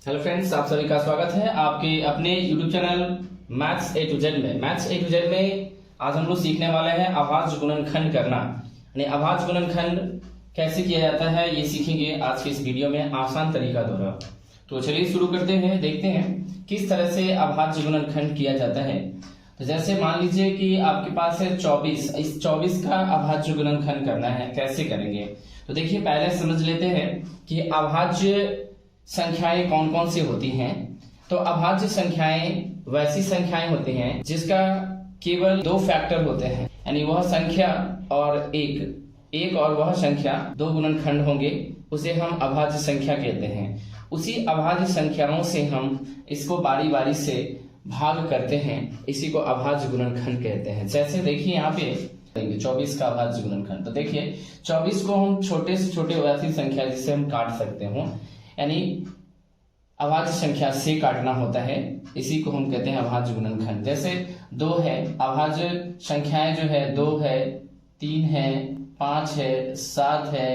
Hello friends, आप सभी का स्वागत है आपके अपने YouTube channel maths A to Z में। मैथ्स ए टू जेड में आज हम लोग सीखने वाले हैं आभाज्य गुणनखंड करना, यानी आभाज्य गुणनखंड कैसे किया जाता है ये सीखेंगे आज के इस वीडियो में आसान तरीका द्वारा। तो चलिए शुरू करते हैं, देखते हैं किस तरह से आभाज्य गुणनखंड किया जाता है। तो जैसे मान लीजिए कि आपके पास है 24, इस 24 का अभाज्य गुणनखंड करना है, कैसे करेंगे? तो देखिए पहले समझ लेते हैं कि अभाज्य संख्याएं कौन कौन सी होती हैं। तो अभाज्य संख्याएं वैसी संख्याएं होती हैं जिसका केवल दो फैक्टर होते हैं, यानी वह संख्या और एक और वह संख्या दो गुणनखंड होंगे, उसे हम अभाज्य संख्या कहते हैं। उसी अभाज्य संख्याओं से हम इसको बारी बारी से भाग करते हैं, इसी को अभाज्य गुणनखंड कहते हैं। जैसे देखिए यहाँ पे 24 का अभाज्य गुणनखंड। तो देखिए 24 को हम छोटे से छोटे वैसी संख्या जिससे हम काट सकते हो, यानी अभाज्य संख्या से काटना होता है, इसी को हम कहते हैं अभाज्य गुणनखंड। जैसे 2 है, अभाज्य संख्याएं जो है 2 है, 3 है, 5 है, 7 है,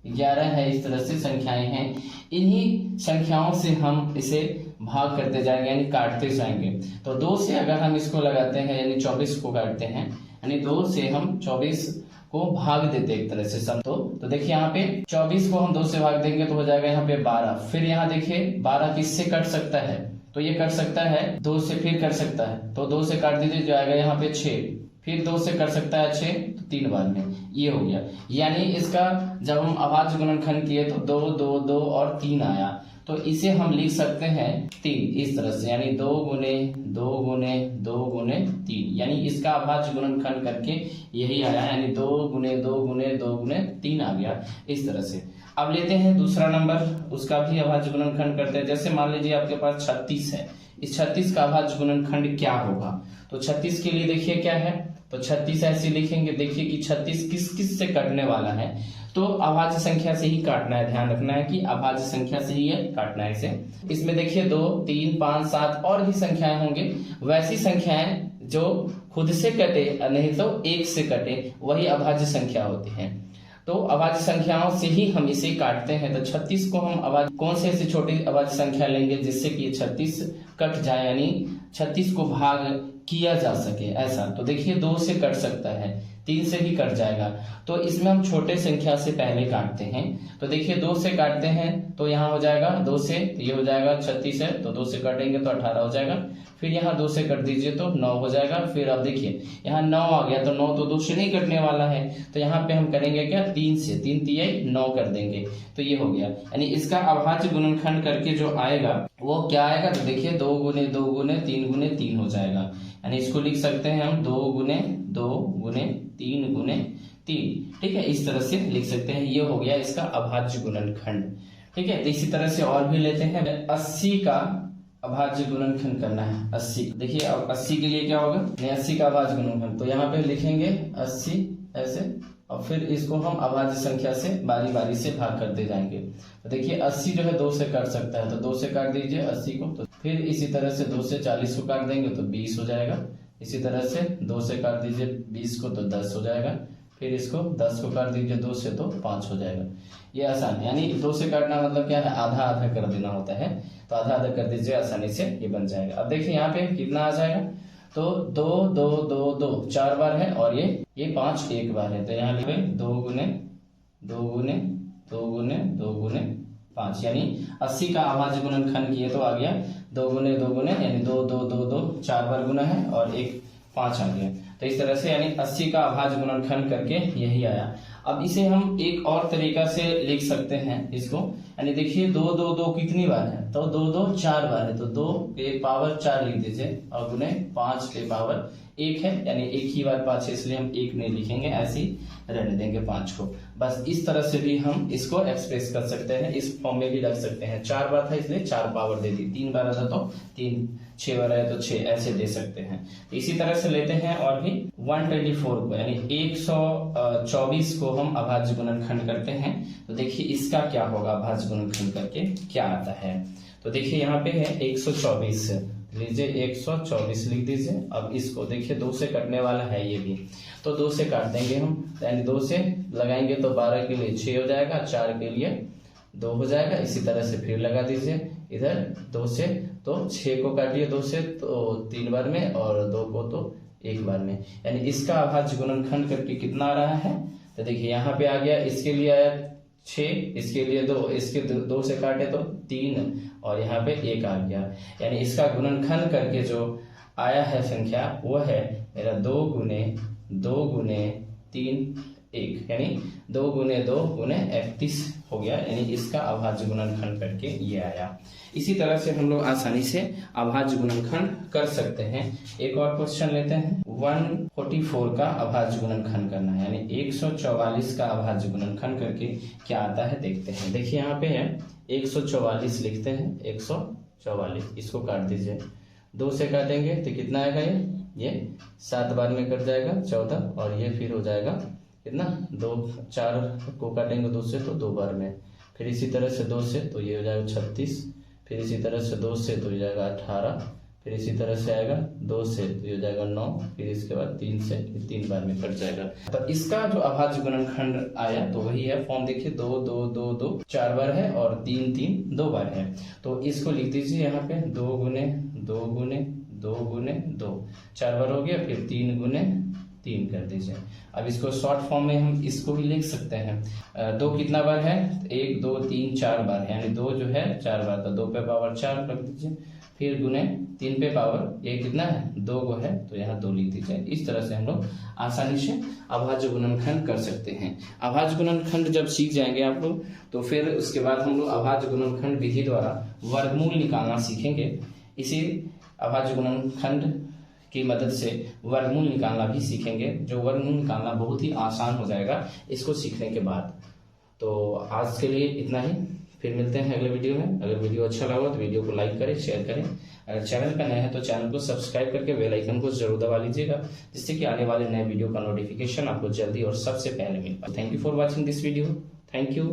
11 है, इस तरह से संख्याएं हैं। इन्हीं संख्याओं से हम इसे भाग करते जाएंगे, यानी काटते जाएंगे। तो 2 से अगर हम इसको लगाते हैं, यानी 24 को काटते हैं, यानी 2 से हम 24 को भाग देते एक तरह से सब। तो देखिए यहाँ पे 24 को हम 2 से भाग देंगे तो हो जाएगा यहाँ पे 12। फिर यहाँ देखिए 12 किससे कट सकता है? तो ये कट सकता है 2 से, फिर कट सकता है तो 2 से काट दीजिए, जो आएगा यहाँ पे 6। फिर 2 से कट सकता है 6, तो 3 बार में ये हो गया। यानी इसका जब हम अभाज्य गुणनखंड किए तो 2 2 2 और 3 आया, तो इसे हम लिख सकते हैं 3 इस तरह से, यानी 2 गुने 2 गुने 2 गुने 3, यानी इसका अभाज्य गुणनखंड करके यही आया, यानी 2 गुने 2 गुने 2 गुने 3 आ गया इस तरह से। अब लेते हैं दूसरा नंबर, उसका भी अभाज्य गुणनखंड करते हैं। जैसे मान लीजिए आपके पास 36 है, इस 36 का अभाज्य गुणनखंड क्या होगा? तो 36 के लिए देखिए क्या है, तो 36 ऐसे लिखेंगे। देखिए कि 36 किस किस से कटने वाला है, तो अभाज्य संख्या से ही काटना है। ध्यान रखना है कि अभाज्य संख्या से ही काटना है इसे। इसमें देखिए 2 3 5 7 और भी संख्याएं होंगे, वैसी संख्याएं जो खुद से कटे नहीं तो 1 से कटे, वही अभाज्य संख्या होती है। तो अभाज्य संख्याओं से ही हम इसे काटते हैं। तो 36 को हम अभाज्य कौन से ऐसी छोटी अभाज्य संख्या लेंगे जिससे कि 36 कट जाए, यानी 36 को भाग किया जा सके ऐसा। तो देखिए 2 से कट सकता है, 3 से भी कट जाएगा, तो इसमें हम छोटे संख्या से पहले काटते हैं। तो देखिए 2 से काटते हैं तो यहाँ हो जाएगा 2 से, ये हो जाएगा 36 है, तो 2 से काटेंगे तो 18 हो जाएगा। फिर यहाँ 2 से कट दीजिए तो 9 हो जाएगा। फिर अब देखिए यहाँ 9 आ गया, तो 9 तो 2 से नहीं कटने वाला है, तो यहाँ पे हम करेंगे क्या, 3 से, 3 3 9 कर देंगे, तो ये हो गया। यानी इसका अभाज्य गुणनखंड करके जो आएगा वो क्या आएगा? तो देखिए 2 गुने 2 गुने 3 गुने 3 हो जाएगा, यानी इसको लिख सकते हैं हम 2 गुने 2 गुने 3 गुने 3। ठीक है, इस तरह से लिख सकते हैं। ये हो गया इसका अभाज्य गुणनखंड। ठीक है, तो इसी तरह से और भी लेते हैं। 80 का अभाज्य गुणनखंड करना है। 80 देखिए, अब 80 के लिए क्या होगा, 80 का अभाज्य गुणनखंड, तो यहाँ पे लिखेंगे 80 ऐसे, और फिर इसको हम अभाज्य संख्या से बारी बारी से भाग करते जाएंगे। तो देखिए 80 जो है 2 से काट सकता है, तो 2 से काट दीजिए 80 को। तो फिर इसी तरह से 2 से 40 को काट देंगे तो 20 हो जाएगा। इसी तरह से 2 से काट दीजिए 20 को, तो 10 हो जाएगा। फिर इसको 10 को काट दीजिए 2 से, तो 5 हो जाएगा। ये आसान, यानी 2 से काटना मतलब क्या है, आधा आधा कर देना होता है, तो आधा आधा कर दीजिए, आसानी से ये बन जाएगा। अब देखिए यहाँ पे कितना आ जाएगा, तो 2 2 2 2 4 बार है, और ये 5 1 बार है, तो यहाँ लिखे 2 गुने 2 गुने 2 गुने 2 गुने 5, यानी 80 का अभाज्य गुणनखंड किए तो आ गया 2 गुने 2 गुने, यानी 2 2 2 2 4 बार गुना है, और 1 5 आ गया। तो इस तरह से यानी 80 का अभाज्य गुणनखंड करके यही आया। अब इसे हम एक और तरीका से लिख सकते हैं इसको, यानी देखिए 2 2 2 कितनी बार है, तो 2 2 4 बार है, तो 2 पे पावर 4 लिख दीजिए, और गुने 5 पे पावर 1 है, यानी एक ही बार 5 है, इसलिए हम 1 नहीं लिखेंगे, ऐसे ही रहने देंगे 5 को। बस इस तरह से भी हम इसको एक्सप्रेस कर सकते हैं, इस फॉर्म में भी रख सकते हैं। 4 बार था इसलिए 4 पावर दे दी, 3 बार था तो 3, 6 बार है तो 6, ऐसे दे सकते हैं। इसी तरह से लेते हैं और भी 124 को, यानी 124 को हम अभाज्य गुणनखंड करते हैं। तो देखिए इसका क्या होगा, अभाज्य गुणनखंड करके क्या आता है। तो देखिए यहाँ पे है 124, लीजिए 124 लिख दीजिए। अब इसको देखिए 2 से कटने वाला है ये भी, तो 2 से काट देंगे हम, यानी 2 से लगाएंगे तो 12 के लिए 6 हो जाएगा, 4 के लिए 2 हो जाएगा। इसी तरह से फिर लगा दीजिए, इधर 2 से, तो 6 को काटिए 2 से तो 3 बार में, और 2 को तो 1 बार में, यानी इसका अभाज्य गुणनखंड करके कितना आ रहा है। तो देखिए यहाँ पे आ गया, इसके लिए आया 6, इसके लिए 2, इसके 2 से काटे तो 3, और यहाँ पे 1 आ गया, यानी इसका गुणनखंड करके जो आया है संख्या वो है मेरा 2 गुने 3 1, यानी 2 गुने 2 गुने 31 हो गया, यानी इसका अभाज्य गुणनखंड करके ये आया। इसी तरह से हम लोग आसानी से अभाज्य गुणनखंड कर सकते हैं। एक और क्वेश्चन लेते हैं। 144 का अभाज्य गुणनखंड करना है, यानी 144 का अभाज्य गुणनखंड करके क्या आता है देखते हैं। देखिए यहाँ पे है 144 लिखते हैं, 144, इसको काट दीजिए, 2 से काटेंगे तो कितना आएगा, ये 7 बार में कट जाएगा 14, और ये फिर हो जाएगा कितना 2, 4 को काटेंगे 2 से तो 2 बार में, फिर इसी तरह से 2 से तो ये हो जाएगा 36, फिर इसी तरह से 2 से तो ये जाएगा 18, फिर इसी तरह से आएगा 2 से तो ये हो जाएगा 9, फिर इसके बाद 3 से 3 बार में कट जाएगा। तो इसका जो अभाज्य गुणनखंड आया तो वही है, फॉर्म देखिए 2 2 2 2 4 बार है, और 3 3 2 बार है, तो इसको लिख दीजिए यहाँ पे 2 गुने 2 गुने 2 गुने 2, 4 बार हो गया, फिर 3 गुने 3 कर दीजिए। अब इसको शॉर्ट फॉर्म में हम इसको भी लिख सकते हैं। 2 कितना बार है, 1 2 3 4 बार, यानी 2 जो है 4 बार, तो 2 पे पावर 4 रख दीजिए, फिर गुने 3 पे पावर ये कितना है 2 को है, तो यहाँ 2 लिख दीजिए। इस तरह से हम लोग आसानी से अभाज्य गुणनखंड कर सकते हैं। अभाज्य गुणनखंड जब सीख जाएंगे आप लोग, तो फिर उसके बाद हम लोग अभाज्य गुणनखंड विधि द्वारा वर्गमूल निकालना सीखेंगे। इसी अभाज्य गुणनखंड की मदद से वर्गमूल निकालना भी सीखेंगे, जो वर्गमूल निकालना बहुत ही आसान हो जाएगा इसको सीखने के बाद। तो आज के लिए इतना ही, फिर मिलते हैं अगले वीडियो में। अगर वीडियो अच्छा लगा तो वीडियो को लाइक करें, शेयर करें। अगर चैनल पर नए हैं तो चैनल को सब्सक्राइब करके बेल आइकन को जरूर दबा लीजिएगा, जिससे कि आने वाले नए वीडियो का नोटिफिकेशन आपको जल्दी और सबसे पहले मिल पाए। Thank you for watching this video. Thank you.